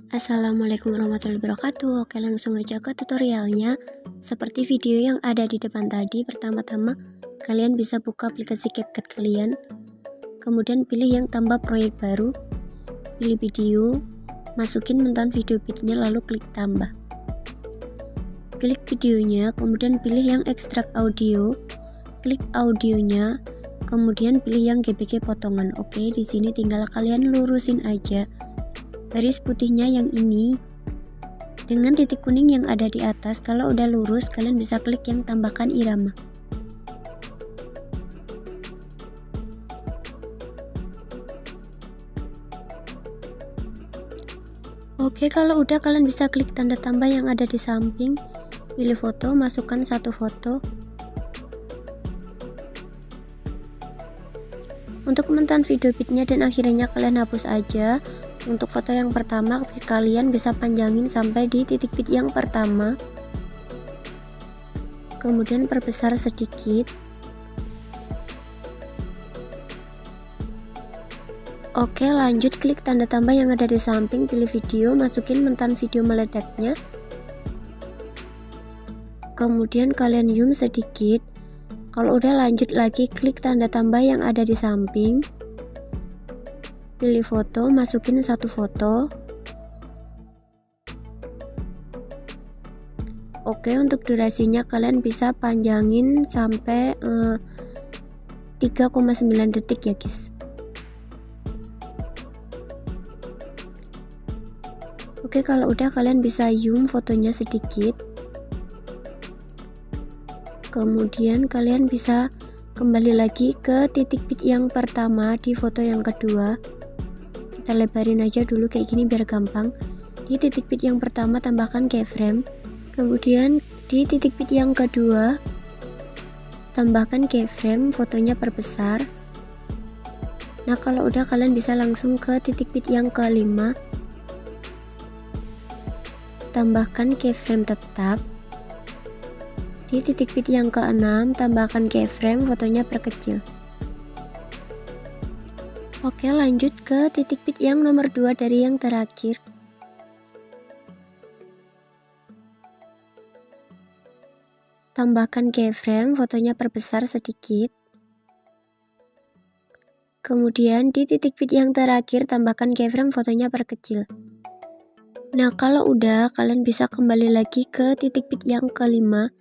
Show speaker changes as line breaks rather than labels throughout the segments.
Assalamualaikum warahmatullahi wabarakatuh. Oke, langsung aja ke tutorialnya. Seperti video yang ada di depan tadi, pertama-tama kalian bisa buka aplikasi CapCut kalian, kemudian pilih yang tambah proyek baru, pilih video, masukin mentan video bitnya, lalu klik tambah. Klik videonya, kemudian pilih yang ekstrak audio, klik audionya, kemudian pilih yang GPG potongan. Oke, di sini tinggal kalian lurusin aja garis putihnya yang ini dengan titik kuning yang ada di atas. Kalau udah lurus, kalian bisa klik yang tambahkan irama. Oke, kalau udah, kalian bisa klik tanda tambah yang ada di samping, pilih foto, masukkan satu foto. Untuk mentan video bitnya dan akhirnya kalian hapus aja. Untuk foto yang pertama, kalian bisa panjangin sampai di titik bit yang pertama, kemudian perbesar sedikit. Oke, lanjut klik tanda tambah yang ada di samping, pilih video, masukin mentan video meledaknya, kemudian kalian zoom sedikit. Kalau udah, lanjut lagi klik tanda tambah yang ada di samping, pilih foto, masukin satu foto. Oke, untuk durasinya kalian bisa panjangin sampai 3,9 detik ya guys. Oke, kalau udah, kalian bisa zoom fotonya sedikit, kemudian kalian bisa kembali lagi ke titik bit yang pertama di foto yang kedua. Kita lebarin aja dulu kayak gini biar gampang. Di titik bit yang pertama tambahkan keyframe, kemudian di titik bit yang kedua tambahkan keyframe, fotonya perbesar. Nah, kalau udah, kalian bisa langsung ke titik bit yang kelima, tambahkan keyframe tetap. Di titik bit yang keenam tambahkan keyframe, fotonya perkecil. Oke, lanjut ke titik bit yang nomor 2 dari yang terakhir. Tambahkan keyframe, fotonya perbesar sedikit. Kemudian di titik bit yang terakhir tambahkan keyframe, fotonya perkecil. Nah, kalau udah, kalian bisa kembali lagi ke titik bit yang kelima.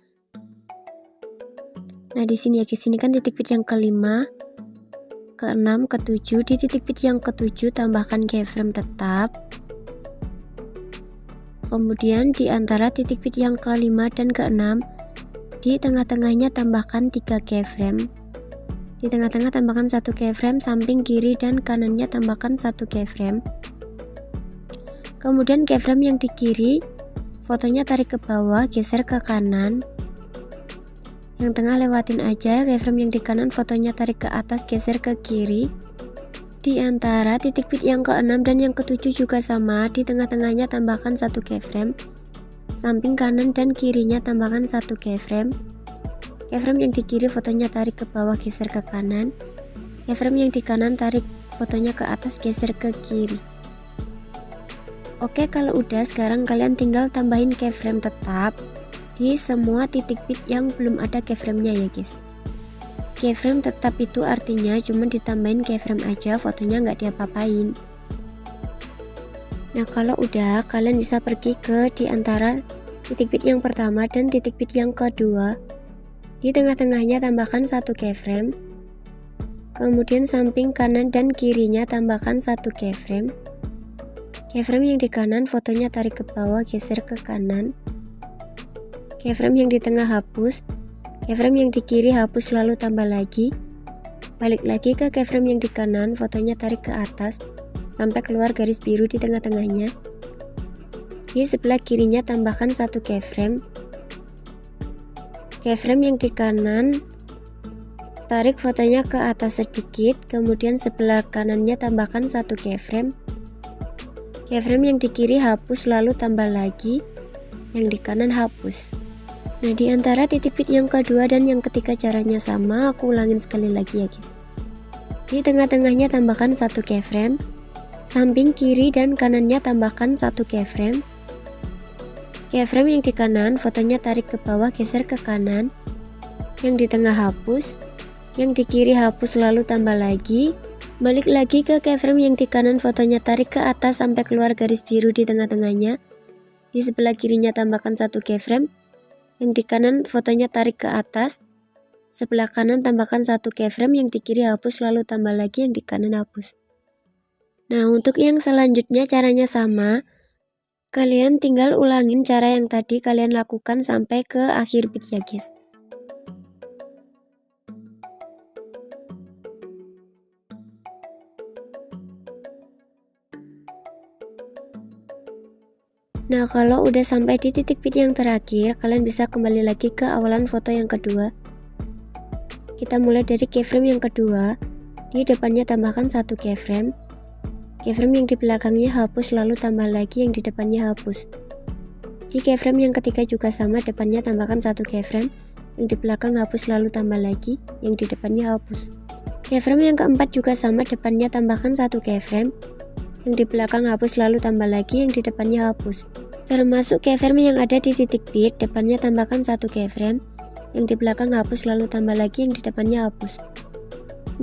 Nah, di sini ya guys, ini kan titik bit yang kelima, ke-6, ke-7. Di titik bit yang ke-7 tambahkan keyframe tetap. Kemudian di antara titik bit yang ke-5 dan ke-6, di tengah-tengahnya tambahkan 3 keyframe. Di tengah-tengah tambahkan 1 keyframe, samping kiri dan kanannya tambahkan 1 keyframe. Kemudian keyframe yang di kiri, fotonya tarik ke bawah, geser ke kanan. Yang tengah lewatin aja, keyframe yang di kanan fotonya tarik ke atas, geser ke kiri. Di antara titik bit yang ke-6 dan yang ke-7 juga sama, di tengah-tengahnya tambahkan 1 keyframe. Samping kanan dan kirinya tambahkan 1 keyframe. Keyframe yang di kiri fotonya tarik ke bawah, geser ke kanan. Keyframe yang di kanan tarik fotonya ke atas, geser ke kiri. Oke, kalau udah, sekarang kalian tinggal tambahin keyframe tetap di semua titik bit yang belum ada keyframe-nya ya guys. Keyframe tetap itu artinya cuma ditambahin keyframe aja, fotonya nggak diapa-apain. Nah, kalau udah, kalian bisa pergi ke di antara titik bit yang pertama dan titik bit yang kedua. Di tengah-tengahnya tambahkan 1 keyframe. Kemudian samping kanan dan kirinya tambahkan 1 keyframe. Keyframe yang di kanan fotonya tarik ke bawah, geser ke kanan. Keyframe yang di tengah hapus, keyframe yang di kiri hapus, lalu tambah lagi. Balik lagi ke keyframe yang di kanan, fotonya tarik ke atas sampai keluar garis biru di tengah-tengahnya. Di sebelah kirinya tambahkan 1 keyframe. Keyframe yang di kanan tarik fotonya ke atas sedikit, kemudian sebelah kanannya tambahkan 1 keyframe. Keyframe yang di kiri hapus, lalu tambah lagi. Yang di kanan hapus. Nah, di antara titik bit yang kedua dan yang ketiga caranya sama, aku ulangin sekali lagi ya guys. Di tengah-tengahnya tambahkan 1 keyframe, Samping kiri dan kanannya tambahkan satu keyframe. Keyframe yang di kanan, fotonya tarik ke bawah, geser ke kanan. Yang di tengah hapus. Yang di kiri hapus lalu tambah lagi. Balik lagi ke keyframe yang di kanan, fotonya tarik ke atas sampai keluar garis biru di tengah-tengahnya. Di sebelah kirinya tambahkan satu keyframe. Yang di kanan fotonya tarik ke atas. Sebelah kanan tambahkan satu keyframe, yang di kiri hapus lalu tambah lagi, yang di kanan hapus. Nah, untuk yang selanjutnya caranya sama. Kalian tinggal ulangin cara yang tadi kalian lakukan sampai ke akhir bit ya guys. Nah, kalau udah sampai di titik bit yang terakhir, kalian bisa kembali lagi ke awalan foto yang kedua. Kita mulai dari keyframe yang kedua. Di depannya tambahkan satu keyframe. Keyframe yang di belakangnya hapus lalu tambah lagi, yang di depannya hapus. Di keyframe yang ketiga juga sama, depannya tambahkan satu keyframe. Yang di belakang hapus lalu tambah lagi, yang di depannya hapus. Keyframe yang keempat juga sama, depannya tambahkan satu keyframe. Yang di belakang hapus lalu tambah lagi, yang di depannya hapus. Termasuk keyframe yang ada di titik bit, depannya tambahkan satu keyframe. Yang di belakang hapus lalu tambah lagi, yang di depannya hapus.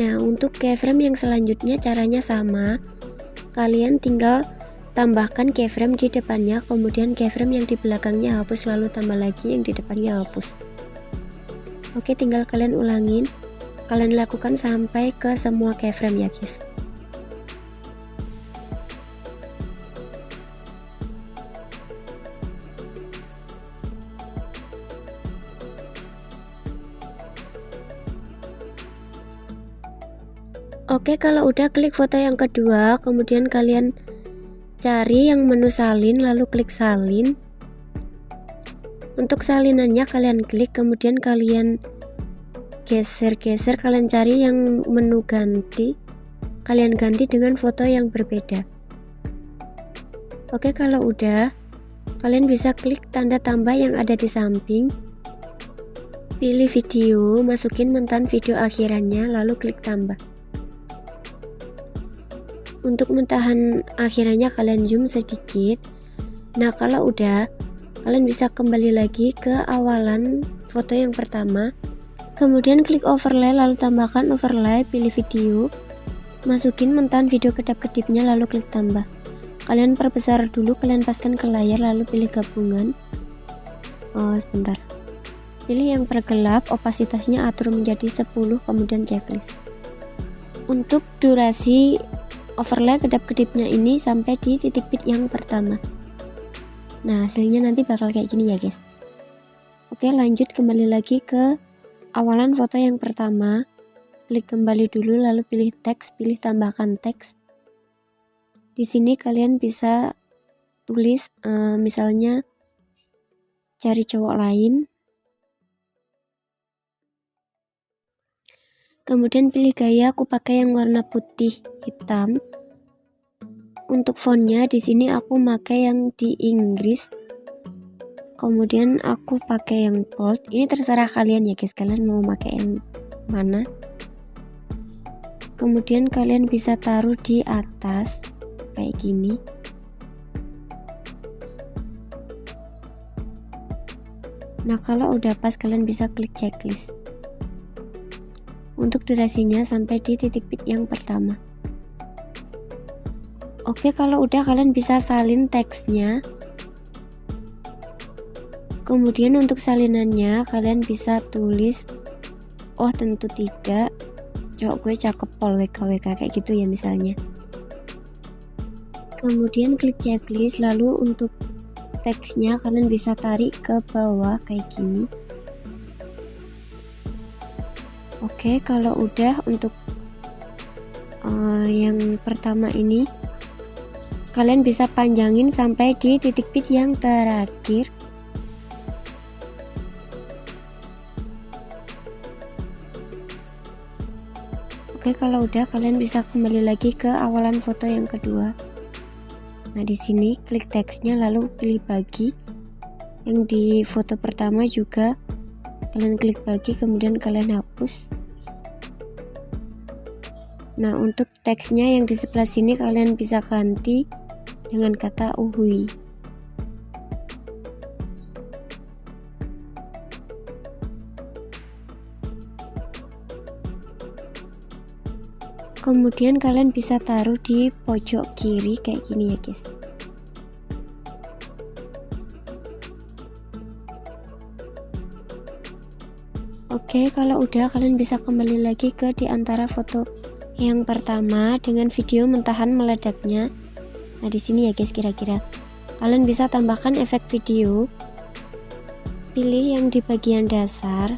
Nah, untuk keyframe yang selanjutnya caranya sama. Kalian tinggal tambahkan keyframe di depannya, kemudian keyframe yang di belakangnya hapus lalu tambah lagi, yang di depannya hapus. Oke, tinggal kalian ulangin. Kalian lakukan sampai ke semua keyframe ya guys. Oke, kalau udah klik foto yang kedua, kemudian kalian cari yang menu salin lalu klik salin. Untuk salinannya kalian klik, kemudian kalian geser-geser, kalian cari yang menu ganti. Kalian ganti dengan foto yang berbeda. Oke, kalau udah, kalian bisa klik tanda tambah yang ada di samping. Pilih video, masukin mentan video akhirannya, lalu klik tambah. Untuk mentahan akhirannya kalian zoom sedikit. Nah, kalau udah, kalian bisa kembali lagi ke awalan foto yang pertama. Kemudian klik overlay lalu tambahkan overlay, pilih video. Masukin mentan video kedap-kedipnya lalu klik tambah. Kalian perbesar dulu, kalian paskan ke layar lalu pilih gabungan. Sebentar. Pilih yang pergelap, opasitasnya atur menjadi 10, kemudian checklist. Untuk durasi overlay kedap-kedipnya ini sampai di titik bit yang pertama. Nah, hasilnya nanti bakal kayak gini ya guys. Oke, lanjut kembali lagi ke awalan foto yang pertama. Klik kembali dulu lalu pilih teks, pilih tambahkan teks. Di sini kalian bisa tulis misalnya cari cowok lain. Kemudian pilih gaya, aku pakai yang warna putih hitam. Untuk fontnya di sini aku pakai yang di Inggris. Kemudian aku pakai yang bold. Ini terserah kalian ya guys, kalian mau pakai yang mana. Kemudian kalian bisa taruh di atas kayak gini. Nah, kalau udah pas kalian bisa klik checklist. Untuk durasinya sampai di titik bit yang pertama. Oke, kalau udah kalian bisa salin teksnya. Kemudian untuk salinannya kalian bisa tulis, oh tentu tidak, cowok gue cakep pol WKWK kayak gitu ya misalnya. Kemudian klik checklist, lalu untuk teksnya kalian bisa tarik ke bawah kayak gini. Oke, kalau udah untuk yang pertama ini kalian bisa panjangin sampai di titik bit yang terakhir. Oke, kalau udah kalian bisa kembali lagi ke awalan foto yang kedua. Nah, di sini klik teksnya lalu pilih bagi. Yang di foto pertama juga kalian klik bagi, kemudian kalian hapus. Nah, untuk teksnya yang di sebelah sini kalian bisa ganti dengan kata uhui. Kemudian kalian bisa taruh di pojok kiri kayak gini ya guys. Oke, kalau udah kalian bisa kembali lagi ke di antara foto yang pertama dengan video mentahan meledaknya. Nah, di sini ya guys, kira-kira kalian bisa tambahkan efek video. Pilih yang di bagian dasar.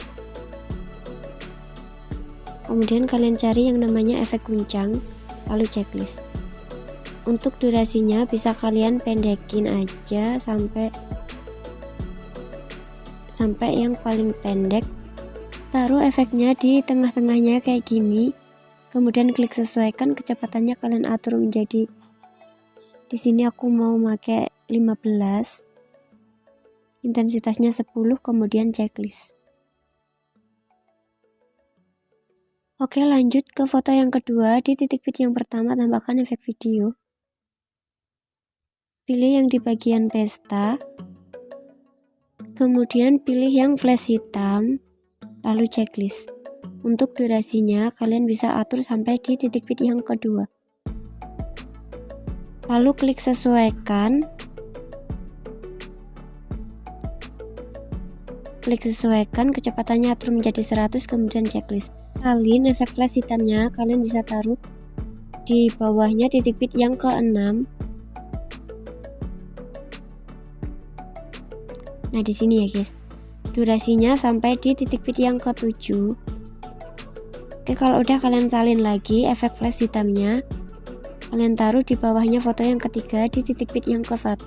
Kemudian kalian cari yang namanya efek guncang, lalu checklist. Untuk durasinya bisa kalian pendekin aja sampai yang paling pendek. Taruh efeknya di tengah-tengahnya kayak gini. Kemudian klik sesuaikan, kecepatannya kalian atur menjadi, di sini aku mau pakai 15. Intensitasnya 10, kemudian checklist. Oke, lanjut ke foto yang kedua. Di titik bit yang pertama tambahkan efek video. Pilih yang di bagian pesta. Kemudian pilih yang flash hitam, lalu checklist. Untuk durasinya kalian bisa atur sampai di titik bit yang kedua. Lalu klik sesuaikan. Klik sesuaikan, kecepatannya atur menjadi 100, kemudian checklist. Salin efek flash hitamnya kalian bisa taruh di bawahnya titik bit yang ke-6. Nah, di sini ya guys. Durasinya sampai di titik bit yang ke-7. Oke, kalau udah kalian salin lagi efek flash hitamnya. Kalian taruh di bawahnya foto yang ketiga di titik bit yang ke-1.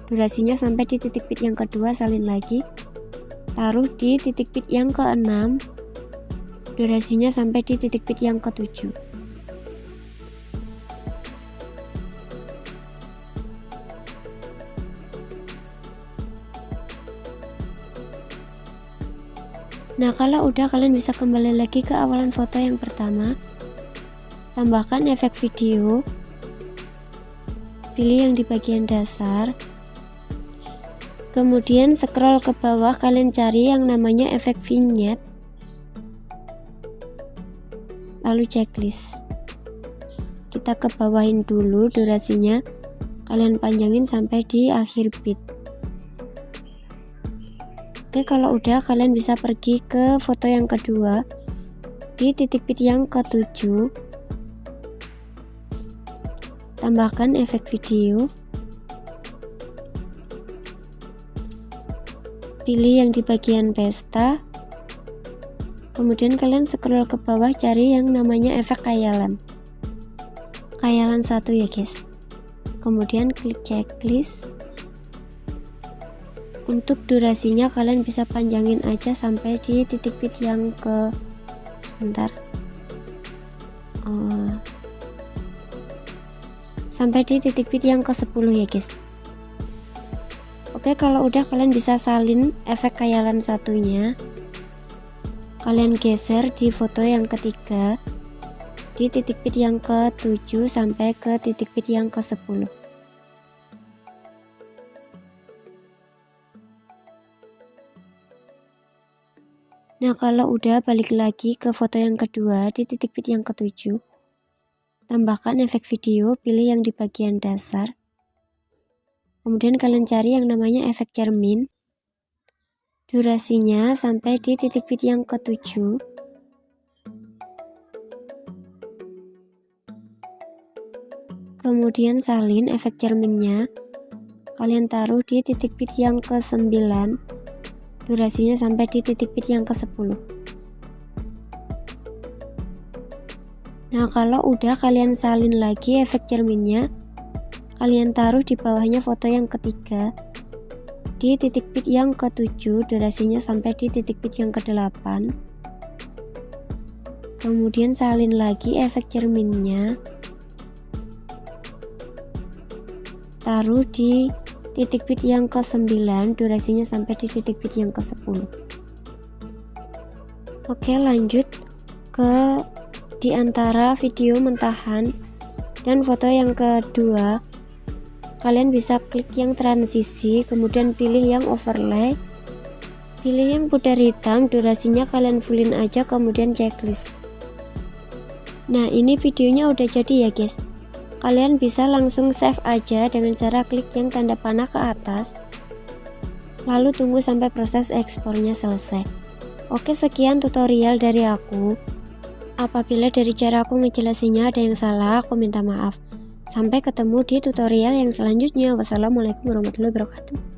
Durasinya sampai di titik bit yang kedua, salin lagi. Taruh di titik bit yang ke-6. Durasinya sampai di titik bit yang ke-7. Nah, kalau udah kalian bisa kembali lagi ke awalan foto yang pertama. Tambahkan efek video. Pilih yang di bagian dasar. Kemudian scroll ke bawah, kalian cari yang namanya efek vignette. Lalu checklist. Kita ke bawahin dulu durasinya. Kalian panjangin sampai di akhir bit. Oke, kalau udah kalian bisa pergi ke foto yang kedua. Di titik bit yang ke-7. Tambahkan efek video. Pilih yang di bagian pesta. Kemudian kalian scroll ke bawah, cari yang namanya efek khayalan. Khayalan 1 ya guys. Kemudian klik checklist. Untuk durasinya kalian bisa panjangin aja sampai di titik bit yang ke sampai di titik bit yang ke-10 ya guys. Oke, kalau udah kalian bisa salin efek khayalan satunya. Kalian geser di foto yang ketiga di titik bit yang ke-7 sampai ke titik bit yang ke-10. Nah, kalau udah balik lagi ke foto yang kedua di titik bit yang ke-7. Tambahkan efek video, pilih yang di bagian dasar. Kemudian kalian cari yang namanya efek cermin. Durasinya sampai di titik bit yang ke-7. Kemudian salin efek cerminnya. Kalian taruh di titik bit yang ke-9. Durasinya sampai di titik bit yang ke-10. Nah, kalau udah kalian salin lagi efek cerminnya. Kalian taruh di bawahnya foto yang ketiga. Di titik bit yang ke-7, durasinya sampai di titik bit yang ke-8. Kemudian salin lagi efek cerminnya. Taruh di titik bit yang ke-9, durasinya sampai di titik bit yang ke-10. Oke, lanjut ke di antara video mentahan dan foto yang kedua, kalian bisa klik yang transisi, kemudian pilih yang overlay, pilih yang pudar hitam, durasinya kalian fullin aja, kemudian checklist. Nah, ini videonya udah jadi ya guys. Kalian bisa langsung save aja dengan cara klik yang tanda panah ke atas, lalu tunggu sampai proses ekspornya selesai. Oke, sekian tutorial dari aku. Apabila dari cara aku ngejelasinnya ada yang salah, aku minta maaf. Sampai ketemu di tutorial yang selanjutnya. Wassalamualaikum warahmatullahi wabarakatuh.